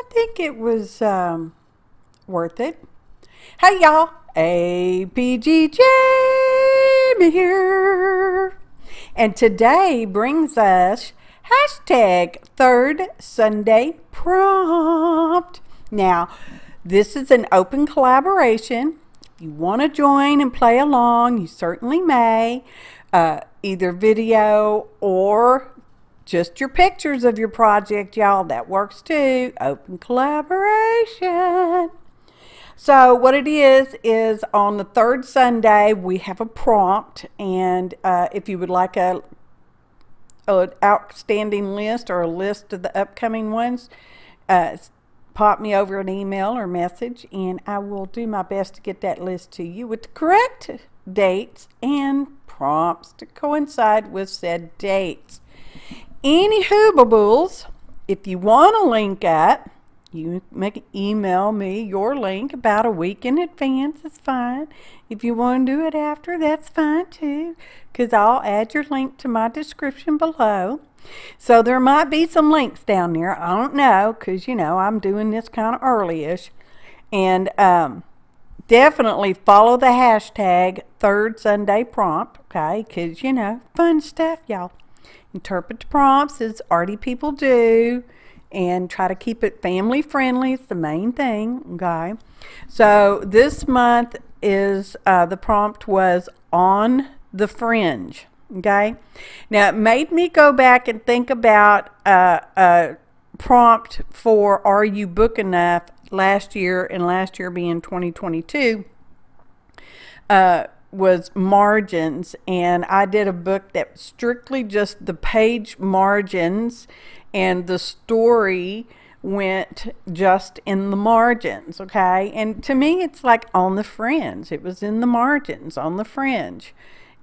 think it was worth it. Hey y'all, APG Jamie here. And today brings us hashtag third Sunday prompt. Now, this is an open collaboration. If you want to join and play along, you certainly may. Either video or just your pictures of your project, y'all. That works too. Open collaboration. So what it is on the third Sunday, we have a prompt. And if you would like an outstanding list or a list of the upcoming ones, pop me over an email or message, and I will do my best to get that list to you with the correct dates and prompts to coincide with said dates. Any hoobables, if you want to link up, you email me your link about a week in advance. It's fine. If you want to do it after, that's fine too, because I'll add your link to my description below. So there might be some links down there. I don't know, because, you know, I'm doing this kind of early-ish. And definitely follow the hashtag third Sunday prompt, okay? Because, you know, fun stuff, y'all. Interpret the prompts as arty people do, and try to keep it family friendly. It's the main thing, okay? So this month is the prompt was on the fringe, okay? Now it made me go back and think about a prompt for Are You Book Enough last year, and last year being 2022. Was margins, and I did a book that was strictly just the page margins, and the story went just in the margins, okay? And to me, it's like on the fringe. It was in the margins, on the fringe.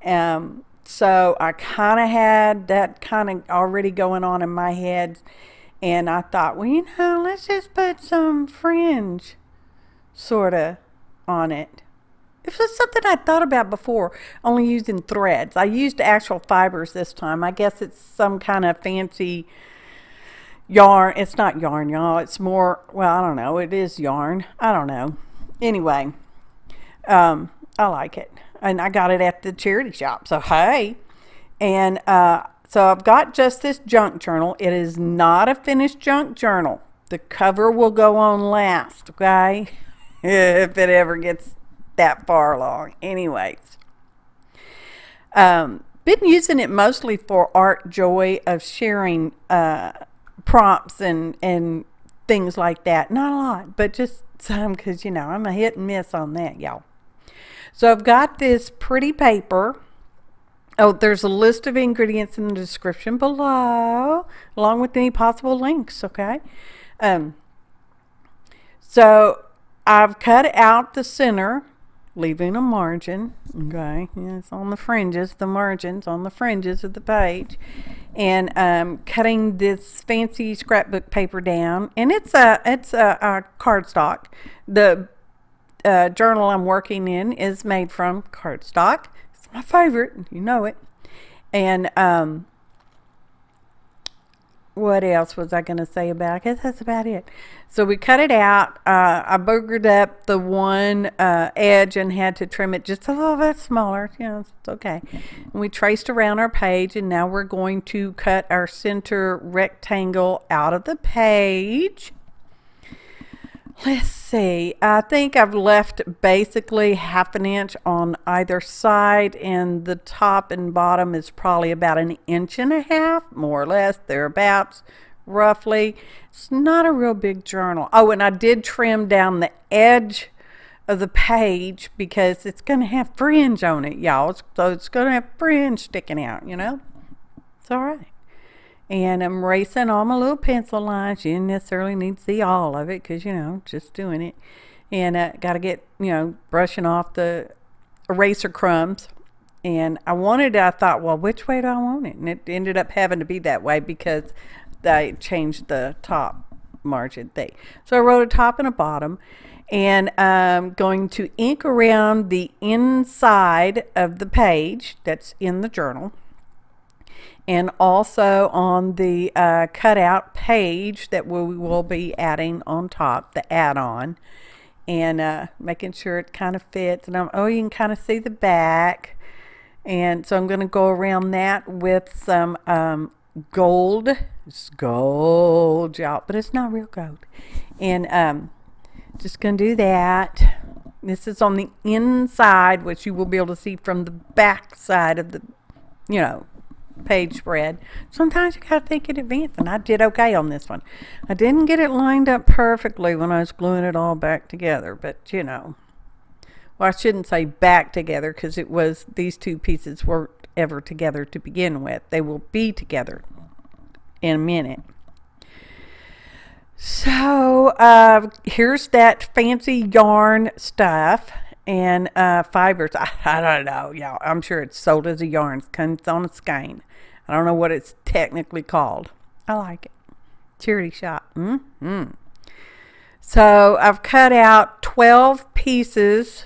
So I kind of had that kind of already going on in my head, and I thought, well, you know, let's just put some fringe sort of on it. It was something I thought about before, only using threads. I used actual fibers this time. I guess it's some kind of fancy yarn. It's not yarn, y'all. It's more, well, I don't know. It is yarn. I don't know. Anyway, I like it. And I got it at the charity shop. So, hey. And so I've got just this junk journal. It is not a finished junk journal. The cover will go on last, okay? If it ever gets that far along. Anyways, been using it mostly for art joy of sharing prompts and things like that. Not a lot, but just some, because, you know, I'm a hit and miss on that, y'all. So I've got this pretty paper. Oh, there's a list of ingredients in the description below, along with any possible links, okay? So I've cut out the center, leaving a margin, okay? Yes, on the fringes, the margins on the fringes of the page, and cutting this fancy scrapbook paper down, and it's a cardstock. The journal I'm working in is made from cardstock. It's my favorite, you know it. And what else was I going to say about it? I guess that's about it. So we cut it out. I boogered up the one edge and had to trim it just a little bit smaller. You know, it's okay. And we traced around our page, and now we're going to cut our center rectangle out of the page. Let's see. I think I've left basically 1/2 inch on either side, and the top and bottom is probably about 1.5 inches, more or less, thereabouts, roughly. It's not a real big journal. Oh, and I did trim down the edge of the page because it's going to have fringe on it, y'all. So it's going to have fringe sticking out, you know. It's all right. And I'm erasing all my little pencil lines. You didn't necessarily need to see all of it because, you know, just doing it. And got to get, you know, brushing off the eraser crumbs. And I thought, well, which way do I want it? And it ended up having to be that way because I changed the top margin thing. So I wrote a top and a bottom. And I'm going to ink around the inside of the page that's in the journal. and also on the cutout page that we will be adding on top, the add-on, and making sure it kind of fits. And oh, you can kind of see the back. And so I'm going to go around that with some gold. It's gold, y'all, but it's not real gold. And just going to do that. This is on the inside, which you will be able to see from the back side of the, page spread. Sometimes you got to think in advance, and I did okay on this one. I didn't get it lined up perfectly when I was gluing it all back together, but well, I shouldn't say back together, because it was, these two pieces weren't ever together to begin with. They will be together in a minute. So here's that fancy yarn stuff and fibers. I don't know, y'all. I'm sure it's sold as a yarn. It comes on a skein. I don't know what it's technically called. I like it. Charity shop. So I've cut out 12 pieces.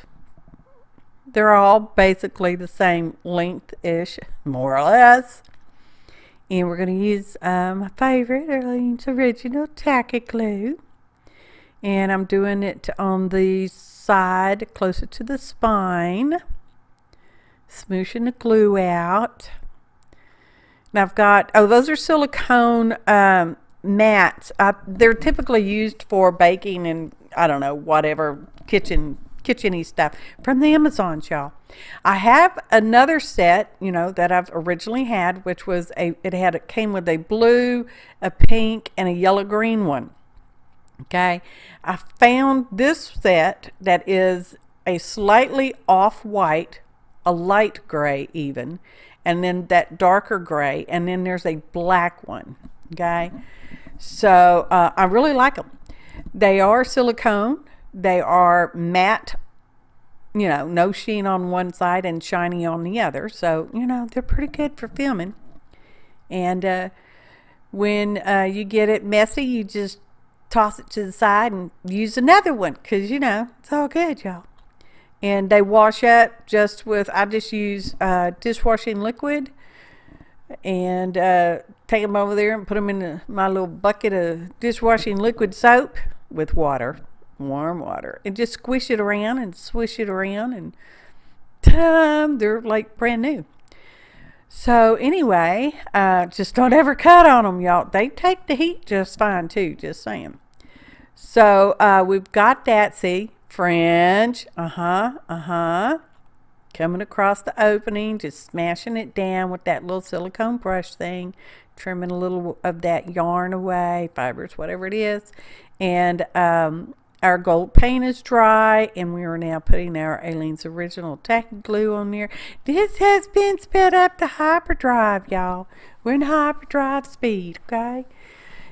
They're all basically the same length-ish, more or less. And we're going to use my favorite, Aleene's Original Tacky glue. And I'm doing it on the side closer to the spine. Smooshing the glue out. And I've got, those are silicone mats. They're typically used for baking and, I don't know, whatever, kitchen-y stuff from the Amazon, y'all. I have another set, that I've originally had, which was it came with a blue, a pink, and a yellow-green one. Okay, I found this set that is a slightly off-white, a light gray even, and then that darker gray, and then there's a black one. Okay, so I really like them. They are silicone. They are matte, no sheen on one side and shiny on the other. So, they're pretty good for filming. And when you get it messy, you just toss it to the side and use another one, because, it's all good, y'all. And they wash up just with, I just use dishwashing liquid and take them over there and put them in my little bucket of dishwashing liquid soap with water. Warm water, and just squish it around and swish it around, and they're like brand new. So anyway, just don't ever cut on them, y'all. They take the heat just fine too, just saying. So we've got that, see, fringe, coming across the opening, just smashing it down with that little silicone brush thing, trimming a little of that yarn away, fibers, whatever it is. And our gold paint is dry, and we are now putting our Aleene's Original Tacky glue on there. This has been sped up to hyperdrive, y'all. We're in hyperdrive speed, okay?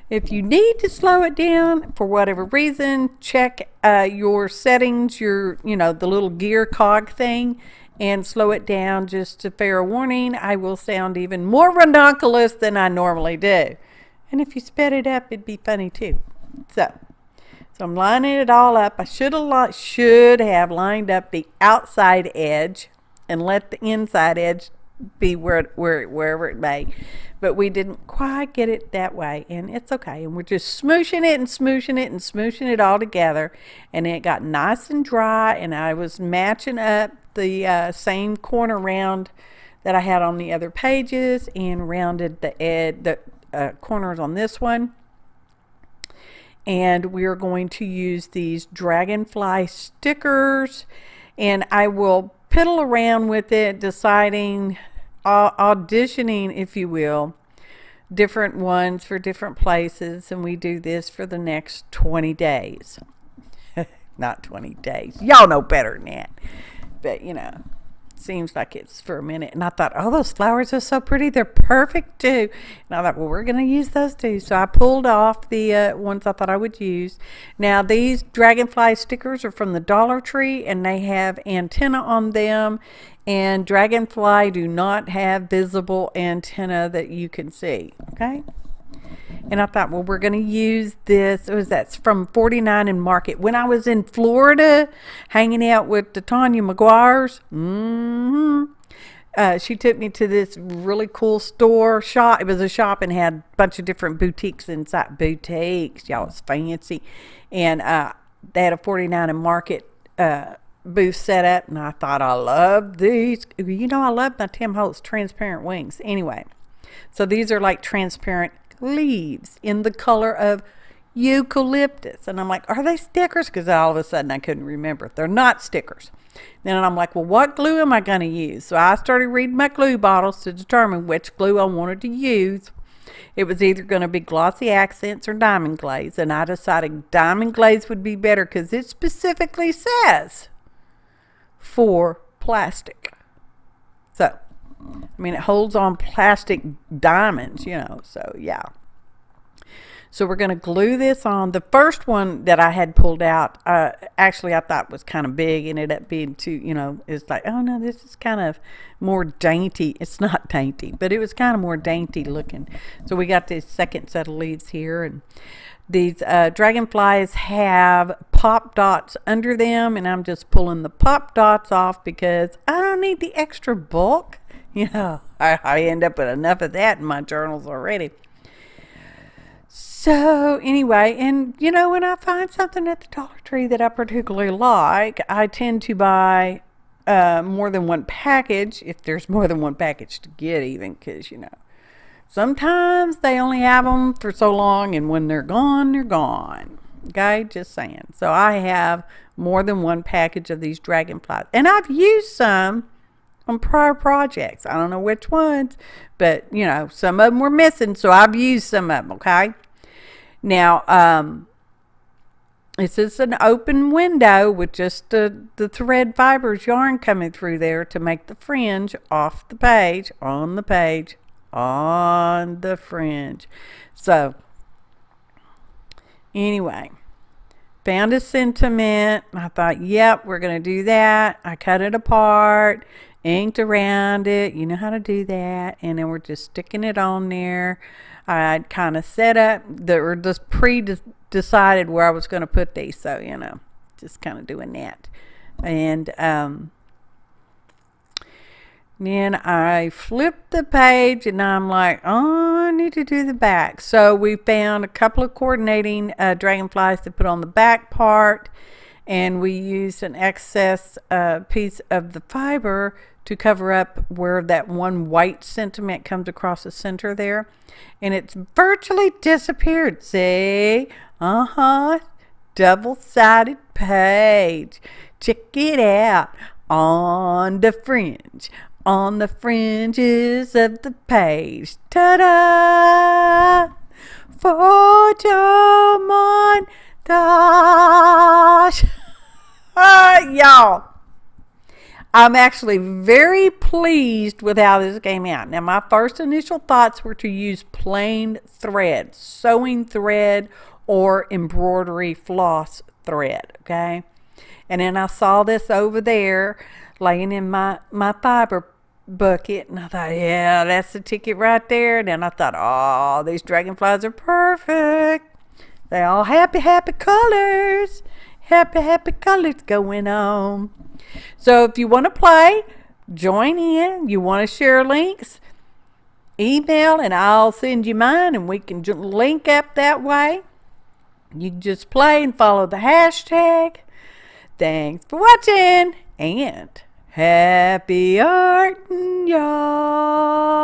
If you need to slow it down for whatever reason, check your settings, the little gear cog thing, and slow it down. Just a fair warning, I will sound even more ranunculus than I normally do. And if you sped it up, it'd be funny too. So I'm lining it all up. I should have lined up the outside edge and let the inside edge be wherever it may. But we didn't quite get it that way, and it's okay. And we're just smooshing it and smooshing it and smooshing it all together. And it got nice and dry, and I was matching up the same corner round that I had on the other pages and rounded the corners on this one. And we are going to use these dragonfly stickers, and I will piddle around with it, deciding, auditioning, if you will, different ones for different places. And we do this for the next 20 days. Not 20 days. Y'all know better than that. But, seems like it's for a minute. And I thought, those flowers are so pretty. They're perfect too. And I thought, well, we're going to use those too. So I pulled off the ones I thought I would use. Now, these dragonfly stickers are from the Dollar Tree, and they have antenna on them. And dragonfly do not have visible antenna that you can see. Okay. And I thought, well, we're going to use this. That's from 49 and Market. When I was in Florida hanging out with the Tanya McGuires, She took me to this really cool store shop. It was a shop and had a bunch of different boutiques inside. Boutiques, y'all, it's fancy. And they had a 49 and Market booth set up, and I thought, I love these. You know, I love my Tim Holtz transparent wings. Anyway, so these are like transparent leaves in the color of eucalyptus. And I'm like, are they stickers? Because all of a sudden I couldn't remember. They're not stickers. Then I'm like, well, what glue am I going to use? So I started reading my glue bottles to determine which glue I wanted to use. It was either going to be Glossy Accents or Diamond Glaze. And I decided Diamond Glaze would be better because it specifically says for plastic. So, I mean, it holds on plastic diamonds, you know, so yeah. So we're going to glue this on. The first one that I had pulled out, actually I thought was kind of big, and it ended up being too, you know, it's like, oh no, this is kind of more dainty. It's not dainty, but it was kind of more dainty looking. So we got this second set of leaves here, and these dragonflies have pop dots under them, and I'm just pulling the pop dots off because I don't need the extra bulk. You know, I end up with enough of that in my journals already. So anyway, and you know, when I find something at the Dollar Tree that I particularly like, I tend to buy more than one package, if there's more than one package to get, even, because, you know, sometimes they only have them for so long, and when they're gone, they're gone. Okay, just saying. So I have more than one package of these dragonflies, and I've used some on prior projects. I don't know which ones, but you know, some of them were missing, so I've used some of them. Okay. Now, this is an open window with just the thread fibers yarn coming through there to make the fringe off the page, on the page, on the fringe. So, anyway, found a sentiment. I thought, yep, we're going to do that. I cut it apart, inked around it. You know how to do that. And then we're just sticking it on there. I'd kind of set up, or just decided where I was going to put these. So, you know, just kind of doing that. And then I flipped the page, and I'm like, oh, I need to do the back. So we found a couple of coordinating dragonflies to put on the back part. And we used an excess piece of the fiber to cover up where that one white sentiment comes across the center there. And it's virtually disappeared. See? Double-sided page. Check it out. On the fringe. On the fringes of the page. Ta-da! Photo montage. Y'all, I'm actually very pleased with how this came out. Now, my first initial thoughts were to use plain thread, sewing thread, or embroidery floss thread, okay? And then I saw this over there laying in my fiber bucket, and I thought, yeah, that's the ticket right there. And then I thought, oh, these dragonflies are perfect. They all happy colors. Happy colors going on. So if you want to play, join in. You want to share links, email, and I'll send you mine, and we can link up that way. You can just play and follow the hashtag. Thanks for watching, and happy arting, y'all.